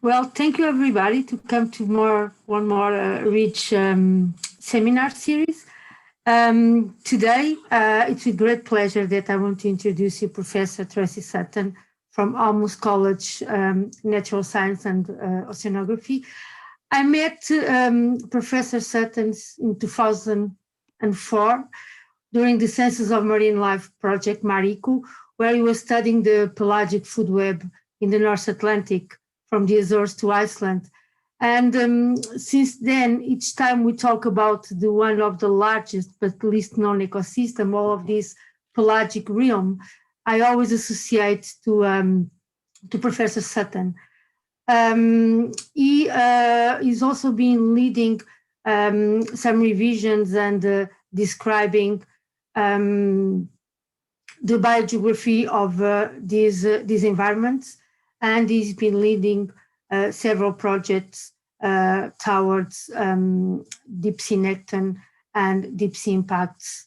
Well, thank you everybody to come to one more rich seminar series. Today, it's with great pleasure that I want to introduce you Professor Tracey SUTTON from Almus College, Natural Science and Oceanography. I met Professor SUTTON in 2004 during the Census of Marine Life project, MARICO, where he was studying the pelagic food web in the North Atlantic from the Azores to Iceland. And since then, each time we talk about the one of the largest but least known ecosystem, all of this pelagic realm, I always associate to Professor SUTTON. He is also been leading some revisions and describing the biogeography of these environments, and he's been leading several projects towards deep sea nectar and deep sea impacts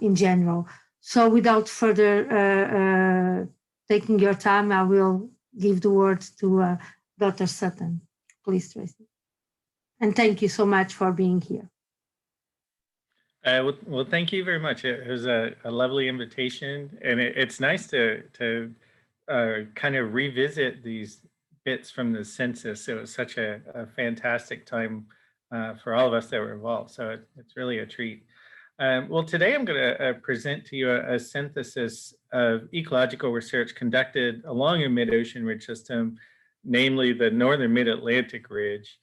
in general. So without further taking your time, I will give the word to Dr. SUTTON. Please, Tracey. And thank you so much for being here. Well, thank you very much. It was a lovely invitation, and it's nice to kind of revisit these bits from the census. It was such a fantastic time for all of us that were involved, so it's really a treat. Well, today I'm going to present to you a synthesis of ecological research conducted along a mid-ocean ridge system, namely the northern mid-Atlantic ridge.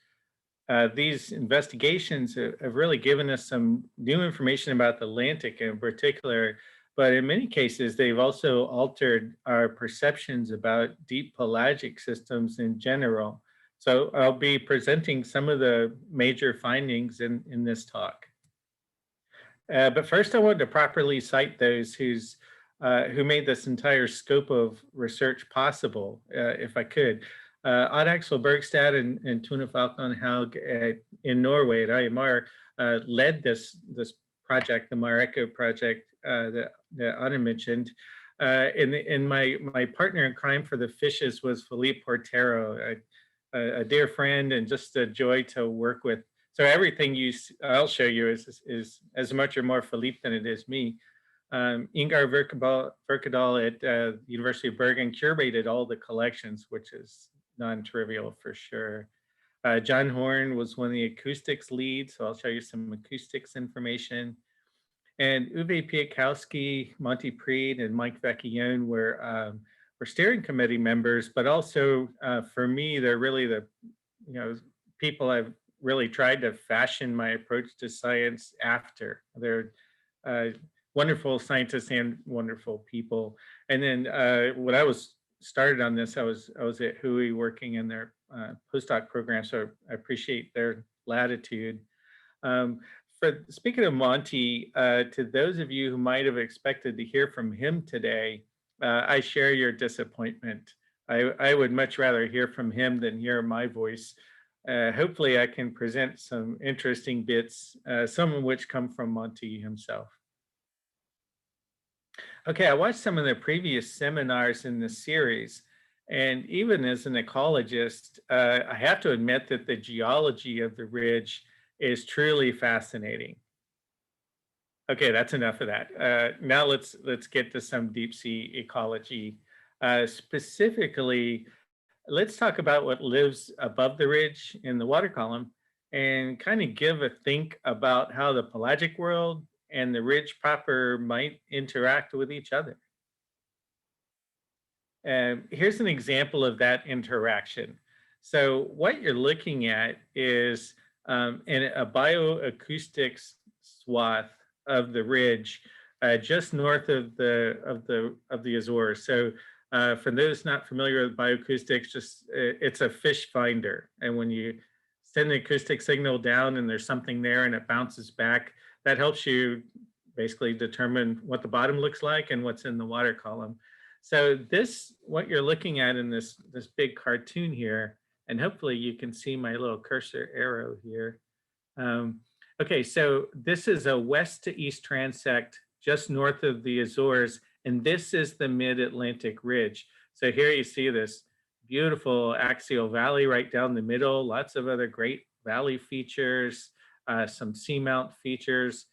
These investigations have really given us some new information about the Atlantic in particular, but in many cases, they've also altered our perceptions about deep pelagic systems in general. So I'll be presenting some of the major findings in this talk. But first, I wanted to properly cite those who made this entire scope of research possible, if I could. Odd Axel Bergstad and Tone Falcon Haug in Norway at IMR led this project, the MARECO project that Anna mentioned. And my partner in crime for the fishes was Felipe Portero, a dear friend and just a joy to work with. So everything I'll show you is as much or more Felipe than it is me. Ingar Verkedal at the University of Bergen curated all the collections, which is non-trivial for sure. John Horn was one of the acoustics leads, so I'll show you some acoustics information. And Uwe Piekowski, Monty Preed, and Mike Vecchione were steering committee members, but also for me, they're really the people I've really tried to fashion my approach to science after. They're wonderful scientists and wonderful people. And then when I was started on this, I was at Hui working in their postdoc program, so I appreciate their latitude. Speaking of Monty, to those of you who might have expected to hear from him today, I share your disappointment. I would much rather hear from him than hear my voice. Hopefully I can present some interesting bits, some of which come from Monty himself. Okay, I watched some of the previous seminars in the series, and even as an ecologist, I have to admit that the geology of the ridge is truly fascinating. Okay, that's enough of that. Now let's get to some deep sea ecology. Specifically, let's talk about what lives above the ridge in the water column and kind of give a think about how the pelagic world and the ridge proper might interact with each other. Here's an example of that interaction. So what you're looking at is in a bioacoustics swath of the ridge just north of the Azores. So for those not familiar with bioacoustics, it's a fish finder, and when you send the acoustic signal down and there's something there and it bounces back, that helps you basically determine what the bottom looks like and what's in the water column. So what you're looking at in this big cartoon here, and hopefully you can see my little cursor arrow here. Okay, so this is a west to east transect just north of the Azores, and this is the mid-Atlantic ridge. So here you see this beautiful axial valley right down the middle, lots of other great valley features, some seamount features.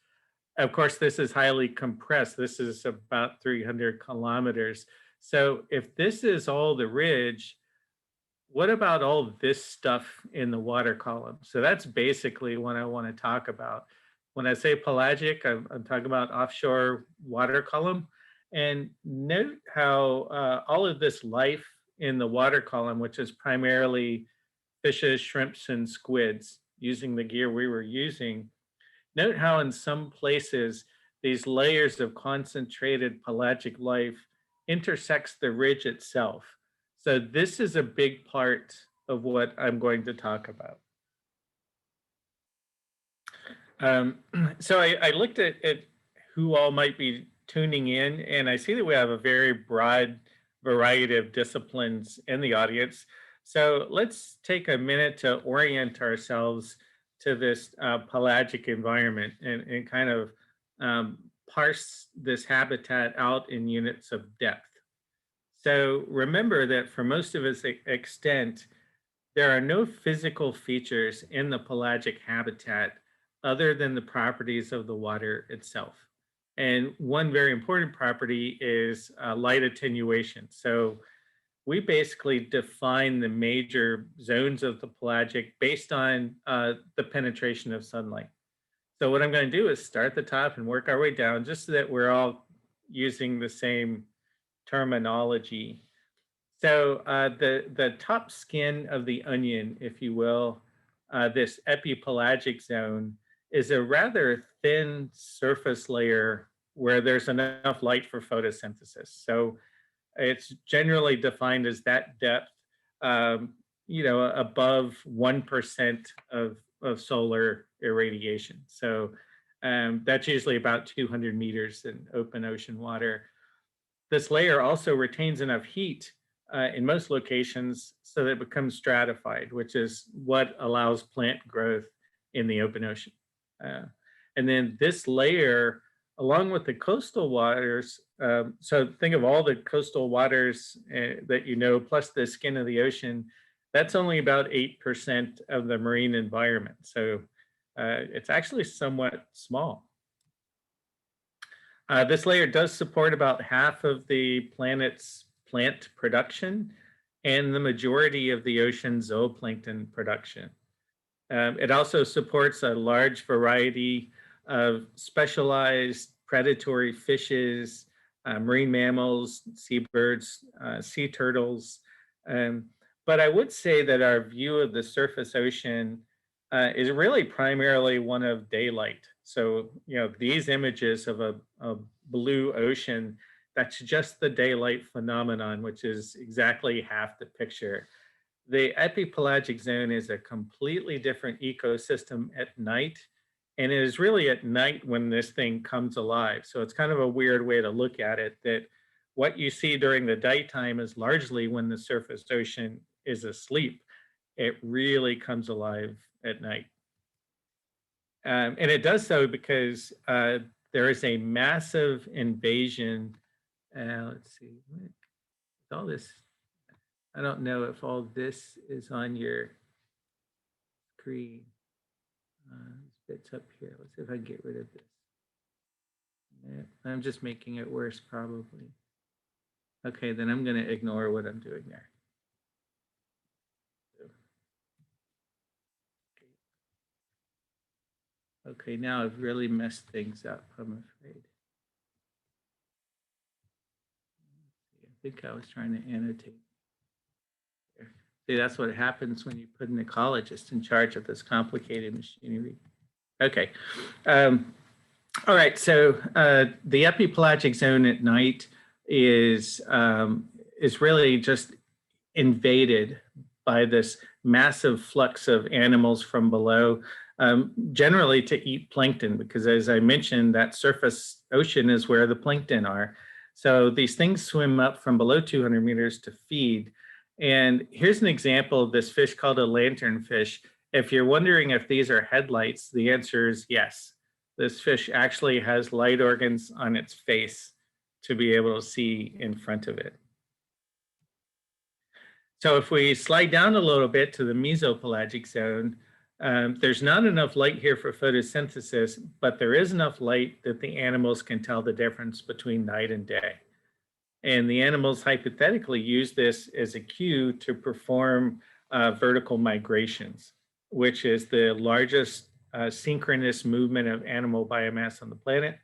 Of course, this is highly compressed. This is about 300 kilometers. So if this is all the ridge, what about all this stuff in the water column? So that's basically what I want to talk about. When I say pelagic, I'm talking about offshore water column. And note how all of this life in the water column, which is primarily fishes, shrimps, and squids, using the gear we were using, note how in some places these layers of concentrated pelagic life intersects the ridge itself. So this is a big part of what I'm going to talk about. So I looked at who all might be tuning in, and I see that we have a very broad variety of disciplines in the audience. So let's take a minute to orient ourselves to this pelagic environment and kind of parse this habitat out in units of depth. So remember that for most of its extent, there are no physical features in the pelagic habitat other than the properties of the water itself. And one very important property is light attenuation. So we basically define the major zones of the pelagic based on the penetration of sunlight. So what I'm going to do is start at the top and work our way down just so that we're all using the same terminology. So the top skin of the onion, if you will, this epipelagic zone, is a rather thin surface layer where there's enough light for photosynthesis. So it's generally defined as that depth, above 1% of solar irradiation. So that's usually about 200 meters in open ocean water. This layer also retains enough heat in most locations so that it becomes stratified, which is what allows plant growth in the open ocean. And then this layer, along with the coastal waters, so think of all the coastal waters that you know, plus the skin of the ocean, that's only about 8% of the marine environment. So it's actually somewhat small. This layer does support about half of the planet's plant production and the majority of the ocean's zooplankton production. It also supports a large variety of specialized predatory fishes, marine mammals, seabirds, sea turtles. But I would say that our view of the surface ocean is really primarily one of daylight. So, these images of a blue ocean, that's just the daylight phenomenon, which is exactly half the picture. The epipelagic zone is a completely different ecosystem at night, and it is really at night when this thing comes alive. So it's kind of a weird way to look at it, that what you see during the daytime is largely when the surface ocean is asleep. It really comes alive at night. And it does so because there is a massive invasion. Let's see, all this. I don't know if all this is on your screen. These bits up here. Let's see if I can get rid of this. Yeah, I'm just making it worse, probably. Okay, then I'm going to ignore what I'm doing there. Okay, now I've really messed things up, I'm afraid. I think I was trying to annotate. See, that's what happens when you put an ecologist in charge of this complicated machinery. Okay. All right. So the epipelagic zone at night is really just invaded by this massive flux of animals from below, generally to eat plankton, because as I mentioned, that surface ocean is where the plankton are. So these things swim up from below 200 meters to feed. And here's an example of this fish called a lanternfish. If you're wondering if these are headlights, the answer is yes. This fish actually has light organs on its face to be able to see in front of it. So if we slide down a little bit to the mesopelagic zone, there's not enough light here for photosynthesis, but there is enough light that the animals can tell the difference between night and day. And the animals hypothetically use this as a cue to perform vertical migrations, which is the largest synchronous movement of animal biomass on the planet.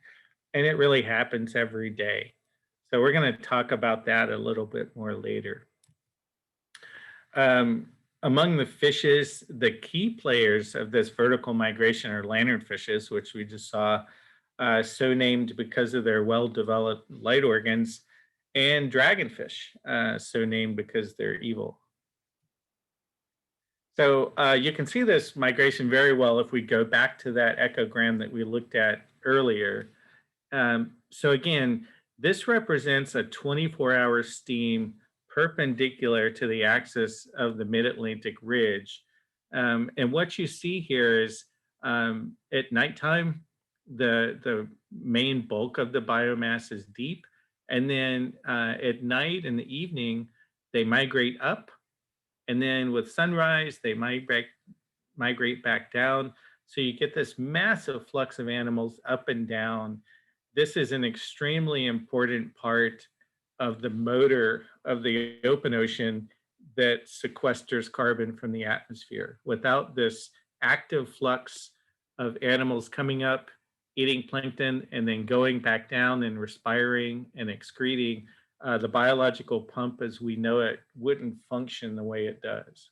And it really happens every day. So we're going to talk about that a little bit more later. Among the fishes, the key players of this vertical migration are lanternfishes, which we just saw, so named because of their well-developed light organs, and dragonfish, so named because they're evil. So you can see this migration very well if we go back to that echogram that we looked at earlier. So again, this represents a 24-hour steam perpendicular to the axis of the mid-Atlantic ridge. And what you see here is at nighttime, the main bulk of the biomass is deep. And then at night in the evening, they migrate up. And then with sunrise, they migrate back down. So you get this massive flux of animals up and down. This is an extremely important part of the motor of the open ocean that sequesters carbon from the atmosphere. Without this active flux of animals coming up, eating plankton, and then going back down and respiring and excreting, the biological pump as we know it wouldn't function the way it does.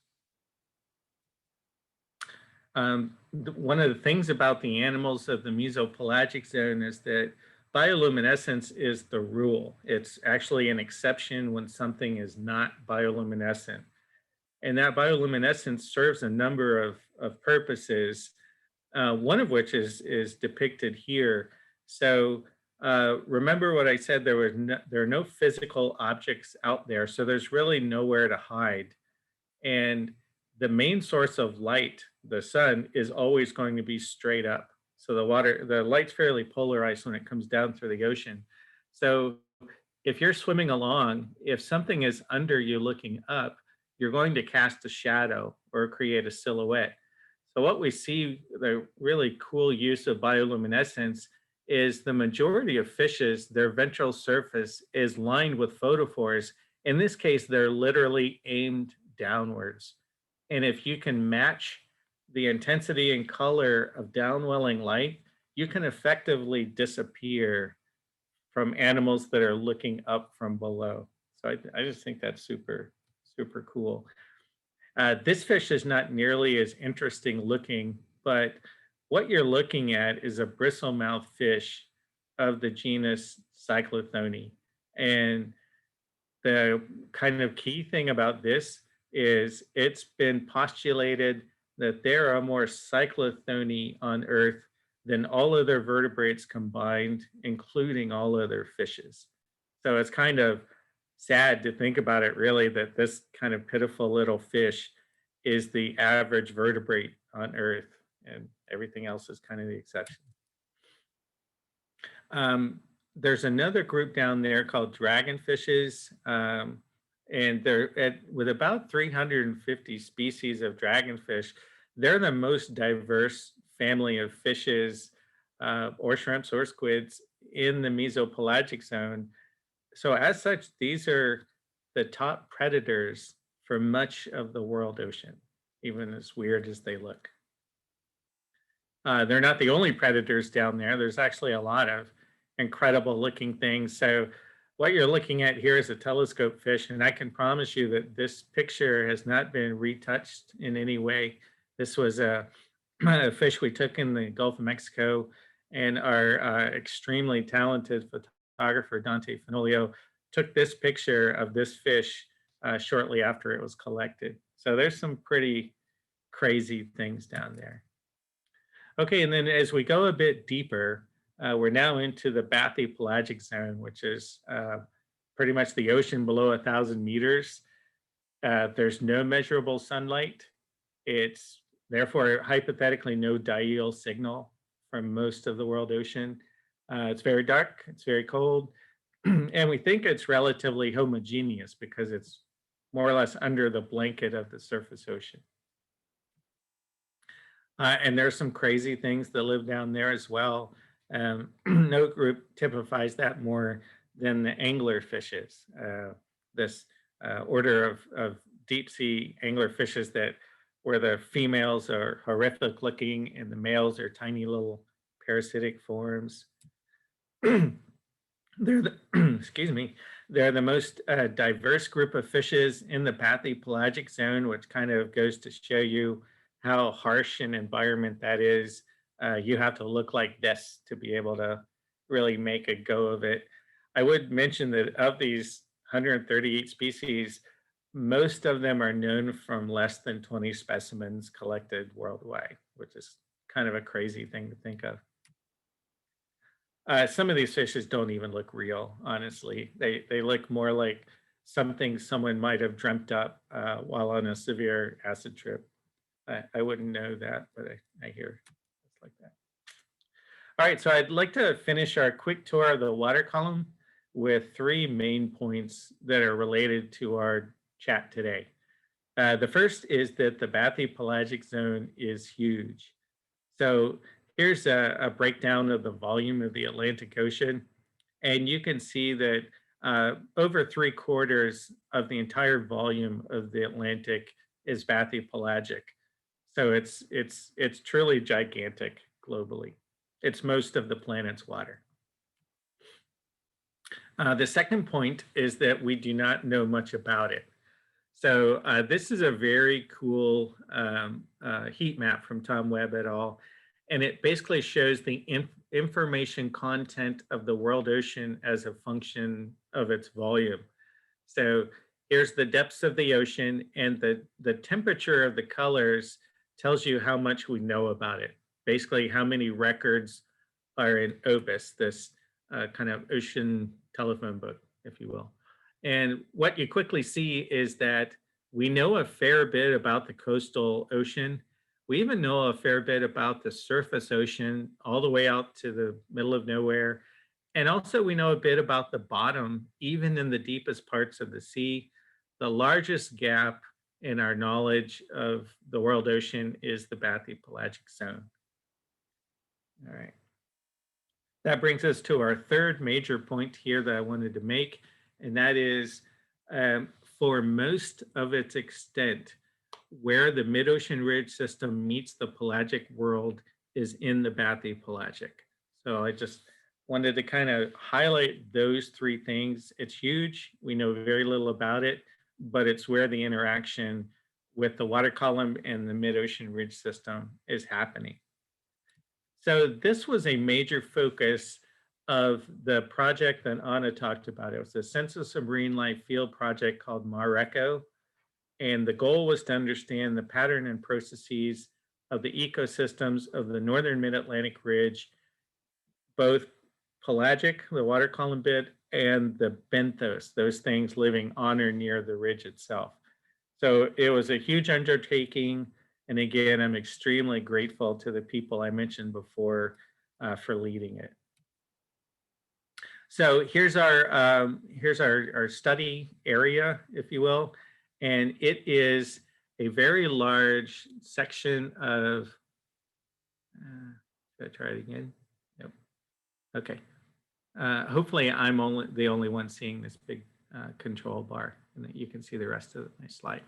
One of the things about the animals of the mesopelagic zone is that bioluminescence is the rule. It's actually an exception when something is not bioluminescent. And that bioluminescence serves a number of purposes, one of which is depicted here. So remember what I said, there are no physical objects out there, so there's really nowhere to hide. And the main source of light, the sun, is always going to be straight up. So the light's fairly polarized when it comes down through the ocean. So if you're swimming along, if something is under you looking up, you're going to cast a shadow or create a silhouette. So what we see, the really cool use of bioluminescence, is the majority of fishes, their ventral surface is lined with photophores. In this case, they're literally aimed downwards. And if you can match the intensity and color of downwelling light, you can effectively disappear from animals that are looking up from below. So I just think that's super, super cool. This fish is not nearly as interesting looking, but what you're looking at is a bristlemouth fish of the genus Cyclothone. And the kind of key thing about this is it's been postulated that there are more cyclothone on Earth than all other vertebrates combined, including all other fishes. So it's kind of sad to think about it, really, that this kind of pitiful little fish is the average vertebrate on Earth, and everything else is kind of the exception. There's another group down there called dragonfishes, and they're with about 350 species of dragonfish. They're the most diverse family of fishes, or shrimps or squids in the mesopelagic zone. So as such, these are the top predators for much of the world ocean, even as weird as they look. They're not the only predators down there. There's actually a lot of incredible looking things. So what you're looking at here is a telescope fish, and I can promise you that this picture has not been retouched in any way. This was a fish we took in the Gulf of Mexico, and our extremely talented photographer, Dante Fenolio, took this picture of this fish shortly after it was collected. So there's some pretty crazy things down there. Okay, and then as we go a bit deeper, we're now into the bathypelagic zone, which is pretty much the ocean below 1,000 meters. There's no measurable sunlight. It's therefore hypothetically no diel signal from most of the world ocean. It's very dark, it's very cold, and we think it's relatively homogeneous because it's more or less under the blanket of the surface ocean. And there's some crazy things that live down there as well. No group typifies that more than the anglerfishes, this order of deep sea anglerfishes that where the females are horrific looking and the males are tiny little parasitic forms. They're the, excuse me, they're the most diverse group of fishes in the bathypelagic zone, which kind of goes to show you how harsh an environment that is. You have to look like this to be able to really make a go of it. I would mention that of these 138 species, most of them are known from less than 20 specimens collected worldwide, which is kind of a crazy thing to think of. Some of these fishes don't even look real, honestly. They look more like something someone might have dreamt up while on a severe acid trip. I wouldn't know that, but I hear it's like that. All right, so I'd like to finish our quick tour of the water column with 3 main points that are related to our chat today. The first is that the bathypelagic zone is huge. So here's a breakdown of the volume of the Atlantic Ocean. And you can see that over 3/4 of the entire volume of the Atlantic is bathypelagic. So it's truly gigantic globally. It's most of the planet's water. The second point is that we do not know much about it. So this is a very cool heat map from Tom Webb et al. And it basically shows the information content of the world ocean as a function of its volume. So here's the depths of the ocean, and the temperature of the colors tells you how much we know about it. Basically, how many records are in Opus, this kind of ocean telephone book, if you will. And what you quickly see is that we know a fair bit about the coastal ocean. We even know a fair bit about the surface ocean all the way out to the middle of nowhere. And also we know a bit about the bottom, even in the deepest parts of the sea. The largest gap in our knowledge of the world ocean is the bathypelagic zone. All right. That brings us to our third major point here that I wanted to make, and that is for most of its extent, where the mid-ocean ridge system meets the pelagic world is in the bathypelagic. So I just wanted to kind of highlight those 3 things. It's huge. We know very little about it, but it's where the interaction with the water column and the mid-ocean ridge system is happening. So this was a major focus of the project that Anna talked about. It was the Census of Marine Life field project called MARECO. And the goal was to understand the pattern and processes of the ecosystems of the northern mid-Atlantic ridge, both pelagic, the water column bit, and the benthos, those things living on or near the ridge itself. So it was a huge undertaking. And again, I'm extremely grateful to the people I mentioned before for leading it. So here's our study area, if you will, and it is a very large section of. Should I try it again? Yep. Okay. Hopefully, I'm the only one seeing this big control bar, and that you can see the rest of my slide.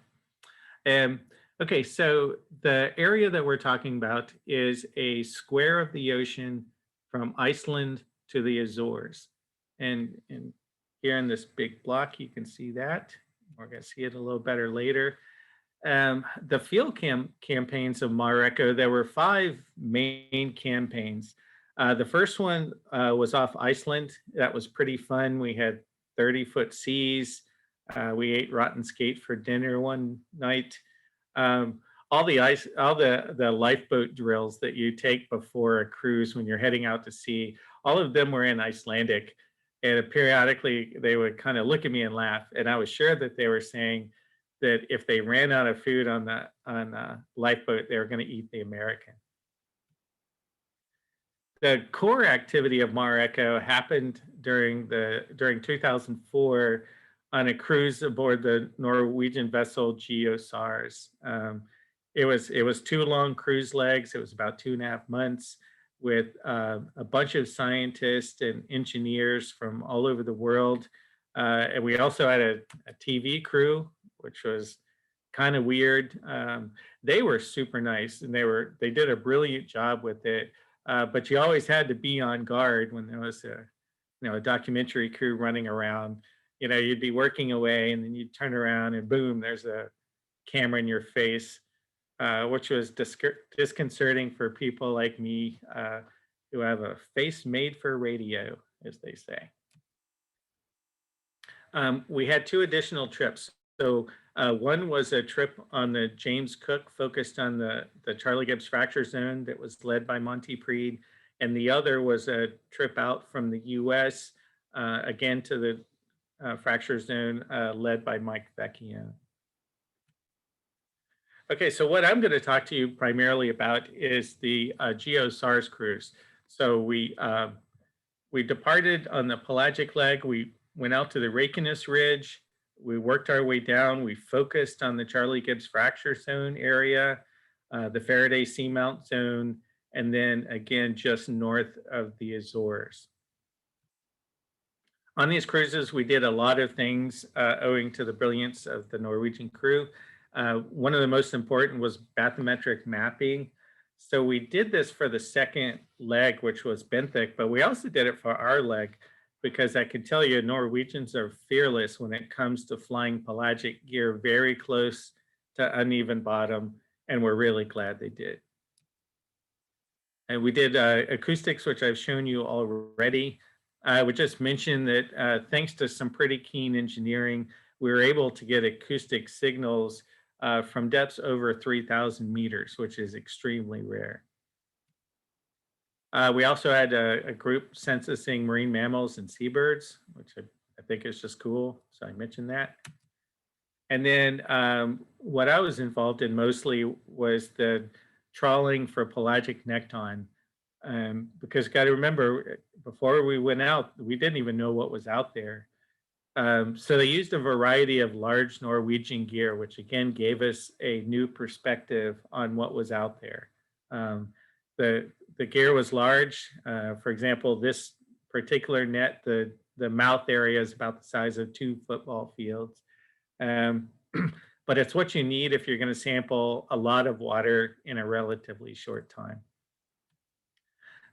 Okay, so the area that we're talking about is a square of the ocean from Iceland to the Azores. And here in this big block, you can see that. We're going to see it a little better later. The field campaigns of MARECO, there were 5 main campaigns. The first one was off Iceland. That was pretty fun. We had 30-foot seas. We ate rotten skate for dinner one night. All the lifeboat drills that you take before a cruise when you're heading out to sea, all of them were in Icelandic. And periodically they would kind of look at me and laugh. And I was sure that they were saying that if they ran out of food on the lifeboat, they were going to eat the American. The core activity of MARECO happened during 2004 on a cruise aboard the Norwegian vessel Geosars. It was 2 long cruise legs. It was about 2.5 months with a bunch of scientists and engineers from all over the world. And we also had a TV crew, which was kind of weird. They were super nice, and they did a brilliant job with it. But you always had to be on guard when there was a documentary crew running around. You'd be working away, and then you'd turn around, and boom, there's a camera in your face, which was disconcerting for people like me, who have a face made for radio, as they say. We had 2 additional trips. So one was a trip on the James Cook, focused on the Charlie Gibbs fracture zone, that was led by Monty Preed. And the other was a trip out from the US, again to the fracture zone, led by Mike Vecchio. Okay, so what I'm going to talk to you primarily about is the Geosars cruise. So we departed on the Pelagic leg. We went out to the Reykjanes Ridge. We worked our way down. We focused on the Charlie Gibbs fracture zone area, the Faraday Seamount zone, and then again just north of the Azores. On these cruises, we did a lot of things owing to the brilliance of the Norwegian crew. One of the most important was bathymetric mapping. So we did this for the second leg, which was benthic, but we also did it for our leg, because I can tell you Norwegians are fearless when it comes to flying pelagic gear very close to uneven bottom, and we're really glad they did. And we did acoustics, which I've shown you already. I would just mention that thanks to some pretty keen engineering, we were able to get acoustic signals from depths over 3,000 meters, which is extremely rare. We also had a group censusing marine mammals and seabirds, which I think is just cool, so I mentioned that. And then what I was involved in mostly was the trawling for pelagic nekton, because got to remember, before we went out, we didn't even know what was out there. So they used a variety of large Norwegian gear, which again gave us a new perspective on what was out there. The gear was large. For example, this particular net, the mouth area is about the size of 2 football fields. But it's what you need if you're going to sample a lot of water in a relatively short time.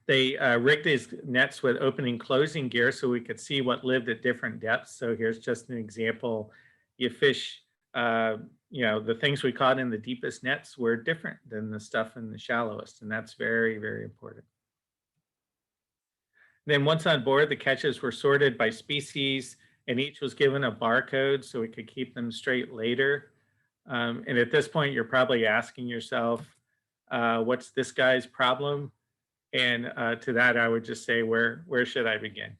They rigged these nets with opening closing gear so we could see what lived at different depths. So here's just an example. You fish, the things we caught in the deepest nets were different than the stuff in the shallowest, and that's very, very important. Then once on board, the catches were sorted by species, and each was given a barcode so we could keep them straight later. And at this point, you're probably asking yourself, what's this guy's problem? And to that, I would just say, where should I begin?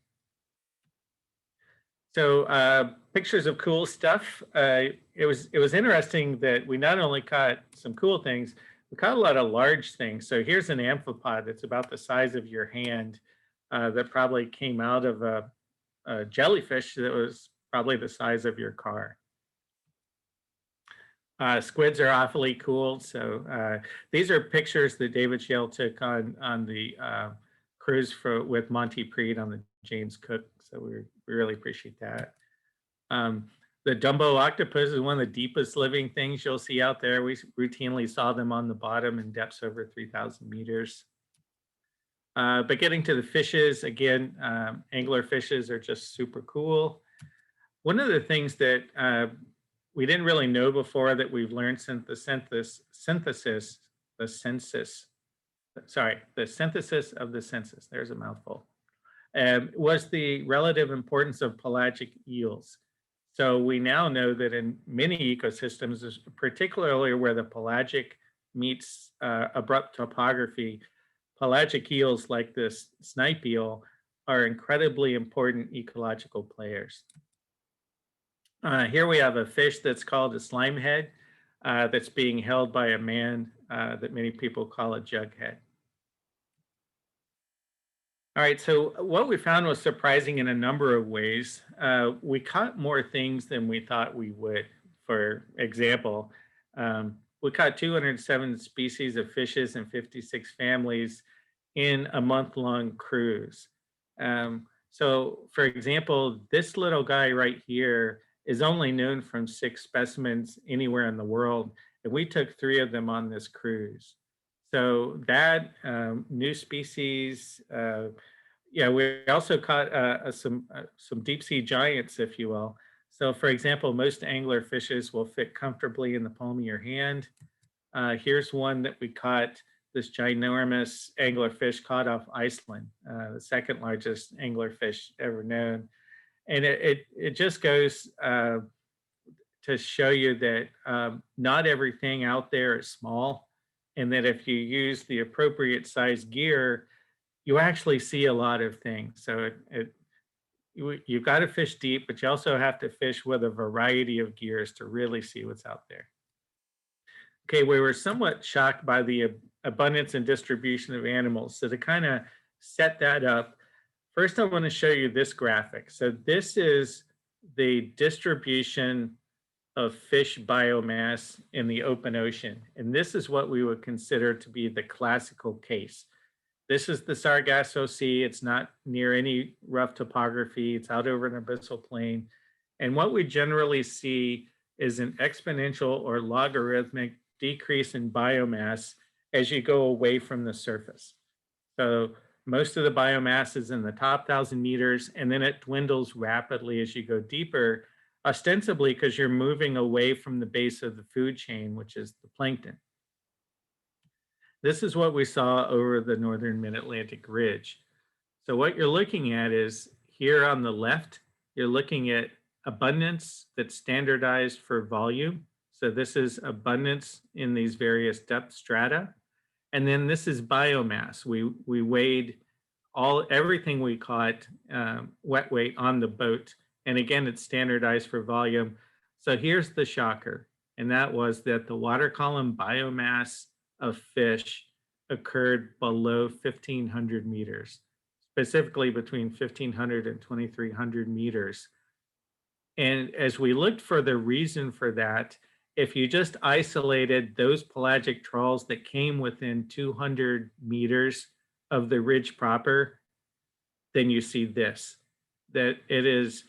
So pictures of cool stuff. It was interesting that we not only caught some cool things, we caught a lot of large things. So here's an amphipod that's about the size of your hand, that probably came out of a jellyfish that was probably the size of your car. Squids are awfully cool. So these are pictures that David Shale took on the cruise with Monty Preed on the James Cook. So we really appreciate that. The Dumbo octopus is one of the deepest living things you'll see out there. We routinely saw them on the bottom in depths over 3,000 meters. But getting to the fishes, again, angler fishes are just super cool. One of the things that we didn't really know before that we've learned since the synthesis of the census, there's a mouthful, was the relative importance of pelagic eels. So we now know that in many ecosystems, particularly where the pelagic meets abrupt topography, pelagic eels like this snipe eel are incredibly important ecological players. Here we have a fish that's called a slimehead that's being held by a man that many people call a jughead. All right, so what we found was surprising in a number of ways. We caught more things than we thought we would. For example, we caught 207 species of fishes and 56 families in a month-long cruise. So, for example, this little guy right here is only known from 6 specimens anywhere in the world, and we took 3 of them on this cruise. So that new species, yeah, we also caught some deep sea giants, if you will. So, for example, most anglerfishes will fit comfortably in the palm of your hand. Here's one that we caught. This ginormous anglerfish caught off Iceland, the second largest anglerfish ever known, and it just goes to show you that not everything out there is small, and that if you use the appropriate size gear, you actually see a lot of things. So you've got to fish deep, but you also have to fish with a variety of gears to really see what's out there. Okay, we were somewhat shocked by the abundance and distribution of animals. So to kind of set that up, first I want to show you this graphic. So this is the distribution of fish biomass in the open ocean. And this is what we would consider to be the classical case. This is the Sargasso Sea. It's not near any rough topography. It's out over an abyssal plain. And what we generally see is an exponential or logarithmic decrease in biomass as you go away from the surface. So most of the biomass is in the top 1,000 meters, and then it dwindles rapidly as you go deeper, ostensibly because you're moving away from the base of the food chain, which is the plankton. This is what we saw over the northern mid-Atlantic ridge. So what you're looking at is here on the left, you're looking at abundance that's standardized for volume. So this is abundance in these various depth strata. And then this is biomass. We weighed everything we caught wet weight on the boat. And again, it's standardized for volume. So here's the shocker. And that was that the water column biomass of fish occurred below 1,500 meters, specifically between 1,500 and 2,300 meters. And as we looked for the reason for that, if you just isolated those pelagic trawls that came within 200 meters of the ridge proper, then you see this, that it is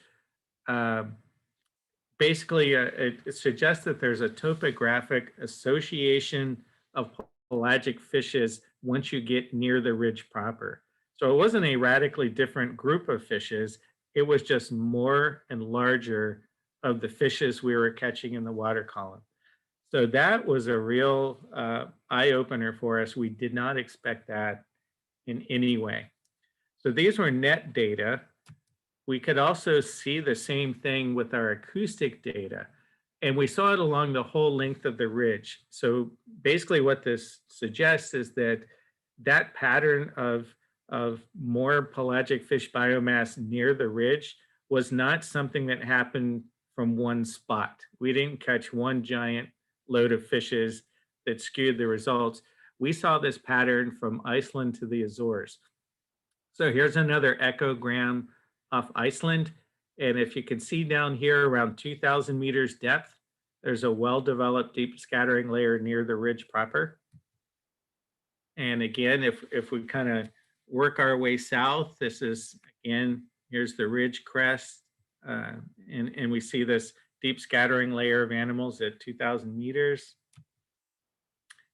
basically, it suggests that there's a topographic association of pelagic fishes once you get near the ridge proper. So it wasn't a radically different group of fishes. It was just more and larger of the fishes we were catching in the water column. So that was a real eye-opener for us. We did not expect that in any way. So these were net data. We could also see the same thing with our acoustic data, and we saw it along the whole length of the ridge. So basically what this suggests is that that pattern of more pelagic fish biomass near the ridge was not something that happened from one spot. We didn't catch one giant load of fishes that skewed the results. We saw this pattern from Iceland to the Azores. So here's another echogram off Iceland. And if you can see down here around 2,000 meters depth, there's a well-developed deep scattering layer near the ridge proper. And again, if we kind of work our way south, this is, again, here's the ridge crest. And we see this deep scattering layer of animals at 2,000 meters.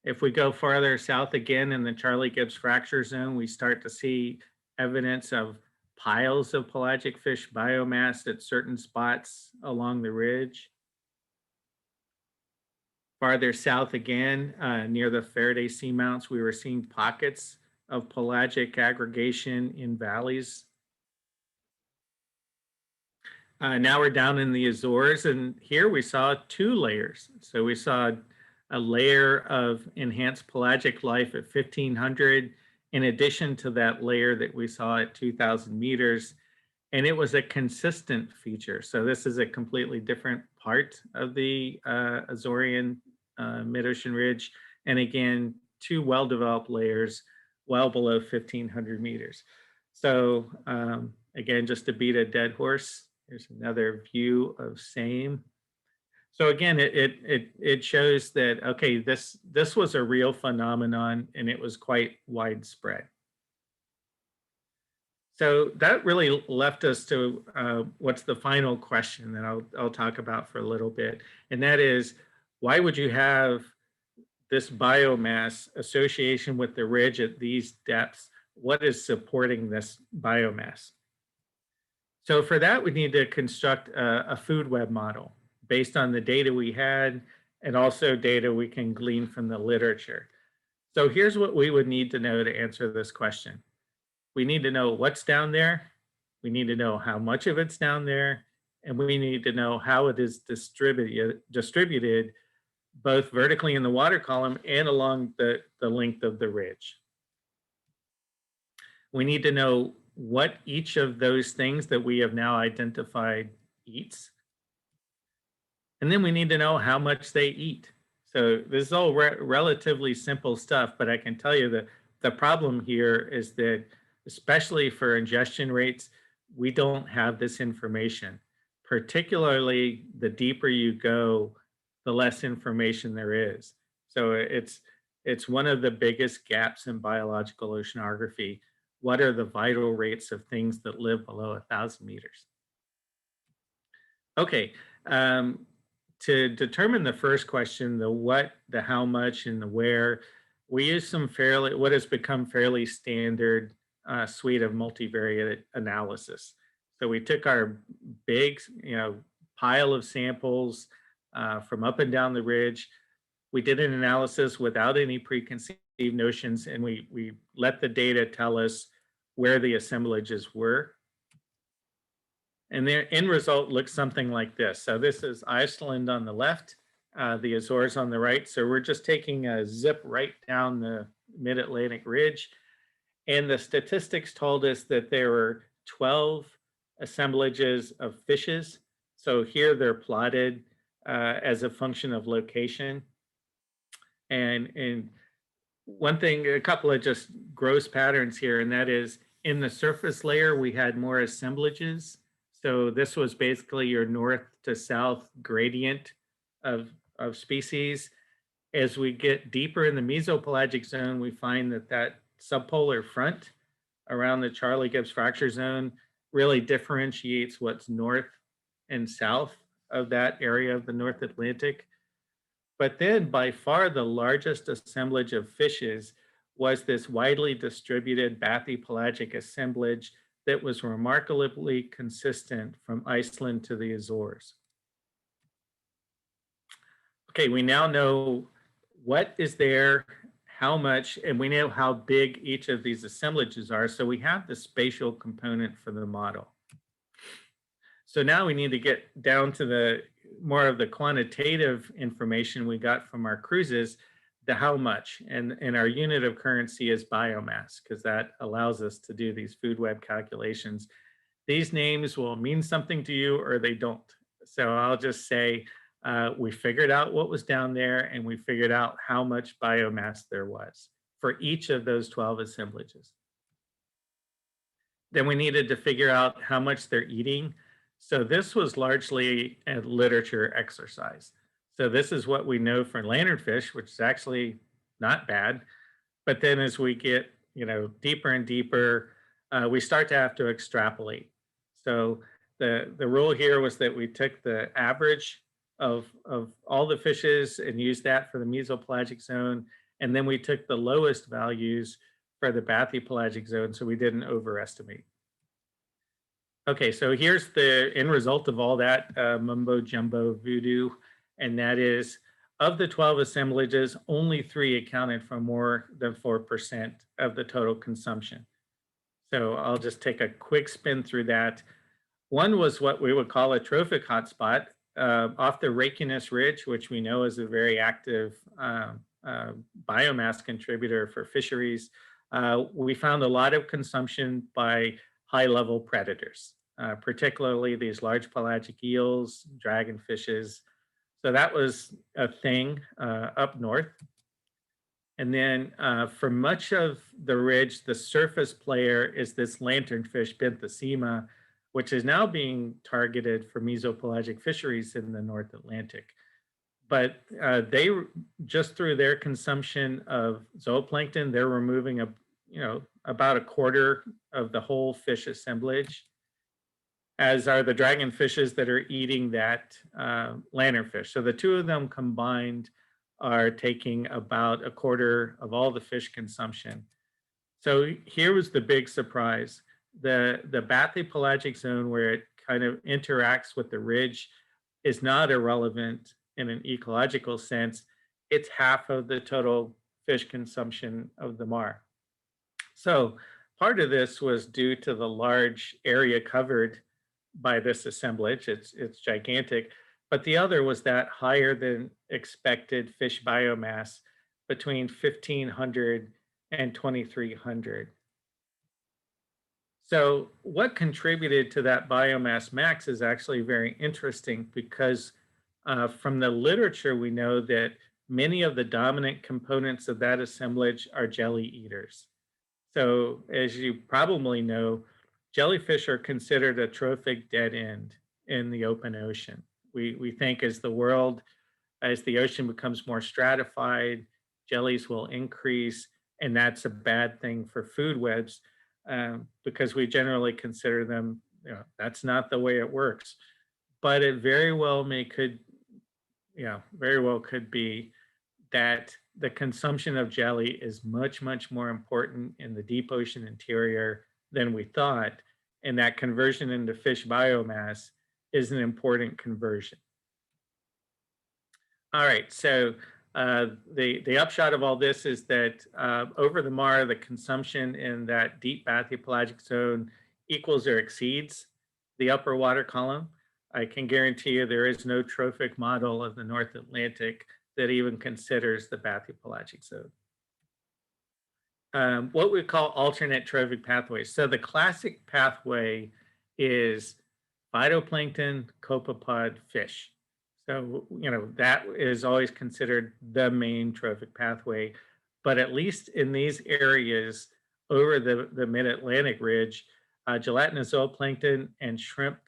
If we go farther south again in the Charlie Gibbs fracture zone, we start to see evidence of piles of pelagic fish biomass at certain spots along the ridge. Farther south again, near the Faraday Seamounts, we were seeing pockets of pelagic aggregation in valleys. Now we're down in the Azores, and here we saw 2 layers. So we saw a layer of enhanced pelagic life at 1,500, in addition to that layer that we saw at 2,000 meters, and it was a consistent feature. So this is a completely different part of the Azorean mid-ocean ridge, and again, 2 well-developed layers well below 1,500 meters. So again, just to beat a dead horse, here's another view of same. So again, it shows that, okay, this was a real phenomenon and it was quite widespread. So that really left us to what's the final question that I'll talk about for a little bit, and that is, why would you have this biomass association with the ridge at these depths? What is supporting this biomass? So for that, we need to construct a food web model based on the data we had and also data we can glean from the literature. So here's what we would need to know to answer this question. We need to know what's down there. We need to know how much of it's down there. And we need to know how it is distributed both vertically in the water column and along the length of the ridge. We need to know what each of those things that we have now identified eats. And then we need to know how much they eat. So this is all relatively simple stuff, but I can tell you that the problem here is that, especially for ingestion rates, we don't have this information. Particularly the deeper you go, the less information there is. So it's one of the biggest gaps in biological oceanography. What are the vital rates of things that live below 1,000 meters? Okay, to determine the first question, the what, the how much, and the where, we use some what has become fairly standard suite of multivariate analysis. So we took our big, pile of samples from up and down the ridge. We did an analysis without any preconceived notions, and we let the data tell us where the assemblages were. And the end result looks something like this. So this is Iceland on the left, the Azores on the right. So we're just taking a zip right down the mid-Atlantic ridge. And the statistics told us that there were 12 assemblages of fishes. So here they're plotted as a function of location. And one thing, a couple of just gross patterns here, and that is in the surface layer, we had more assemblages. So this was basically your north to south gradient of species. As we get deeper in the mesopelagic zone, we find that subpolar front around the Charlie Gibbs fracture zone really differentiates what's north and south of that area of the North Atlantic. But then by far the largest assemblage of fishes was this widely distributed bathypelagic assemblage that was remarkably consistent from Iceland to the Azores. Okay, we now know what is there, how much, and we know how big each of these assemblages are. So we have the spatial component for the model. So now we need to get down to the more of the quantitative information we got from our cruises, the how much, and our unit of currency is biomass, because that allows us to do these food web calculations. These names will mean something to you or they don't. So I'll just say we figured out what was down there and we figured out how much biomass there was for each of those 12 assemblages. Then we needed to figure out how much they're eating. So this was largely a literature exercise. So this is what we know for lanternfish, which is actually not bad. But then as we get deeper and deeper, we start to have to extrapolate. So the rule here was that we took the average of all the fishes and used that for the mesopelagic zone. And then we took the lowest values for the bathypelagic zone, so we didn't overestimate. Okay, so here's the end result of all that mumbo jumbo voodoo, and that is, of the 12 assemblages, only 3 accounted for more than 4% of the total consumption. So I'll just take a quick spin through that. One was what we would call a trophic hotspot off the Reykjanes Ridge, which we know is a very active biomass contributor for fisheries. We found a lot of consumption by high-level predators, particularly these large pelagic eels, dragonfishes. So that was a thing up north. And then for much of the ridge, the surface player is this lanternfish, Benthesema, which is now being targeted for mesopelagic fisheries in the North Atlantic. But they, just through their consumption of zooplankton, they're removing about a quarter of the whole fish assemblage, as are the dragonfishes that are eating that lanternfish. So the two of them combined are taking about a quarter of all the fish consumption. So here was the big surprise. The bathypelagic zone, where it kind of interacts with the ridge, is not irrelevant in an ecological sense. It's half of the total fish consumption of the Mar. So part of this was due to the large area covered by this assemblage. It's gigantic. But the other was that higher than expected fish biomass between 1,500 and 2,300. So what contributed to that biomass max is actually very interesting, because from the literature, we know that many of the dominant components of that assemblage are jelly eaters. So as you probably know, jellyfish are considered a trophic dead end in the open ocean. We think as the ocean becomes more stratified, jellies will increase, and that's a bad thing for food webs, because we generally consider them, that's not the way it works. But it very well could be that the consumption of jelly is much, much more important in the deep ocean interior than we thought. And that conversion into fish biomass is an important conversion. All right, so the upshot of all this is that over the Mar, the consumption in that deep bathypelagic zone equals or exceeds the upper water column. I can guarantee you there is no trophic model of the North Atlantic that even considers the bathypelagic zone. What we call alternate trophic pathways. So the classic pathway is phytoplankton, copepod, fish. So, that is always considered the main trophic pathway. But at least in these areas over the mid-Atlantic ridge, gelatinous zooplankton and shrimp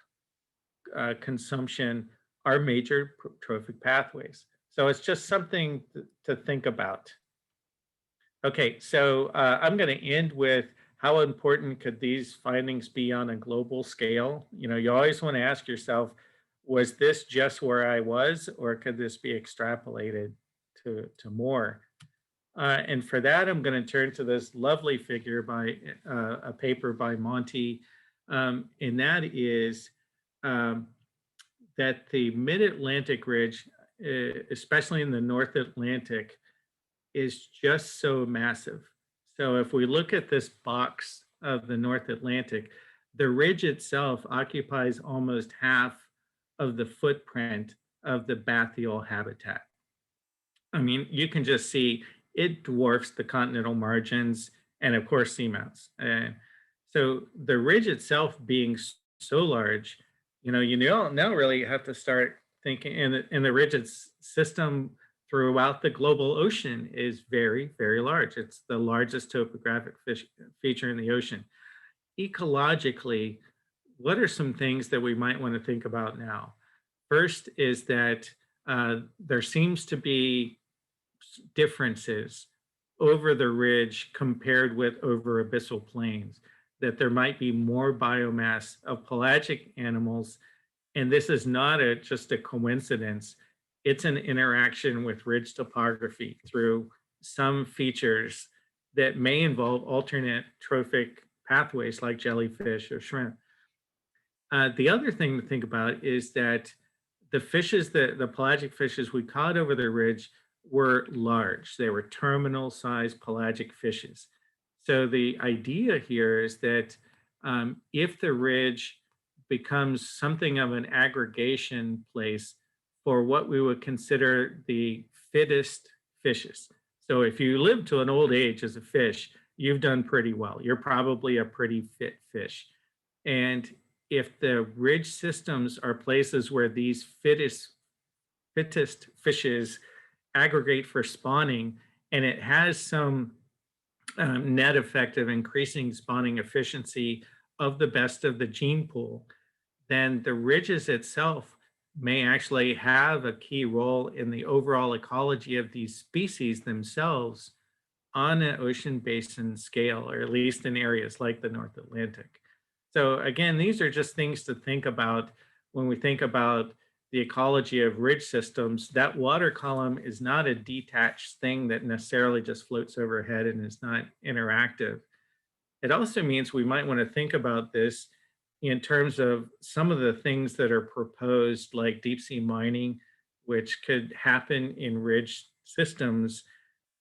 consumption are major trophic pathways. So it's just something to think about. Okay, so I'm going to end with how important could these findings be on a global scale? You always want to ask yourself, was this just where I was, or could this be extrapolated to more? And for that, I'm going to turn to this lovely figure by a paper by Monty, and that is that the mid-Atlantic ridge, especially in the North Atlantic, is just so massive. So if we look at this box of the North Atlantic, the ridge itself occupies almost half of the footprint of the bathyal habitat. I mean, you can just see it dwarfs the continental margins and, of course, seamounts. So the ridge itself being so large, you don't now really have to start thinking in the ridge system throughout the global ocean is very, very large. It's the largest topographic feature in the ocean. Ecologically, what are some things that we might want to think about now? First is that there seems to be differences over the ridge compared with over abyssal plains, that there might be more biomass of pelagic animals. And this is not just a coincidence. It's an interaction with ridge topography through some features that may involve alternate trophic pathways like jellyfish or shrimp. The other thing to think about is that the fishes, the pelagic fishes we caught over the ridge were large. They were terminal sized pelagic fishes. So the idea here is that if the ridge becomes something of an aggregation place for what we would consider the fittest fishes. So if you live to an old age as a fish, you've done pretty well. You're probably a pretty fit fish. And if the ridge systems are places where these fittest fishes aggregate for spawning, and it has some net effect of increasing spawning efficiency of the best of the gene pool, then the ridges itself may actually have a key role in the overall ecology of these species themselves on an ocean basin scale, or at least in areas like the North Atlantic. So again, these are just things to think about when we think about the ecology of ridge systems. That water column is not a detached thing that necessarily just floats overhead and is not interactive. It also means we might want to think about this in terms of some of the things that are proposed, like deep sea mining, which could happen in ridge systems.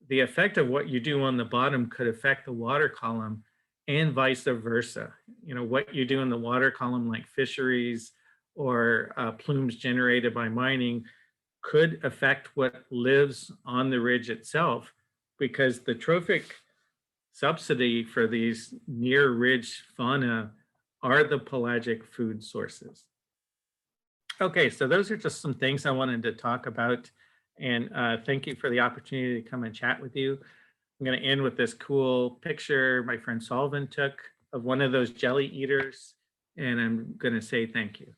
The effect of what you do on the bottom could affect the water column and vice versa. You know, what you do in the water column, like fisheries or plumes generated by mining, could affect what lives on the ridge itself, because the trophic subsidy for these near ridge fauna are the pelagic food sources. Okay, so those are just some things I wanted to talk about. And thank you for the opportunity to come and chat with you. I'm going to end with this cool picture my friend Sullivan took of one of those jelly eaters. And I'm going to say thank you.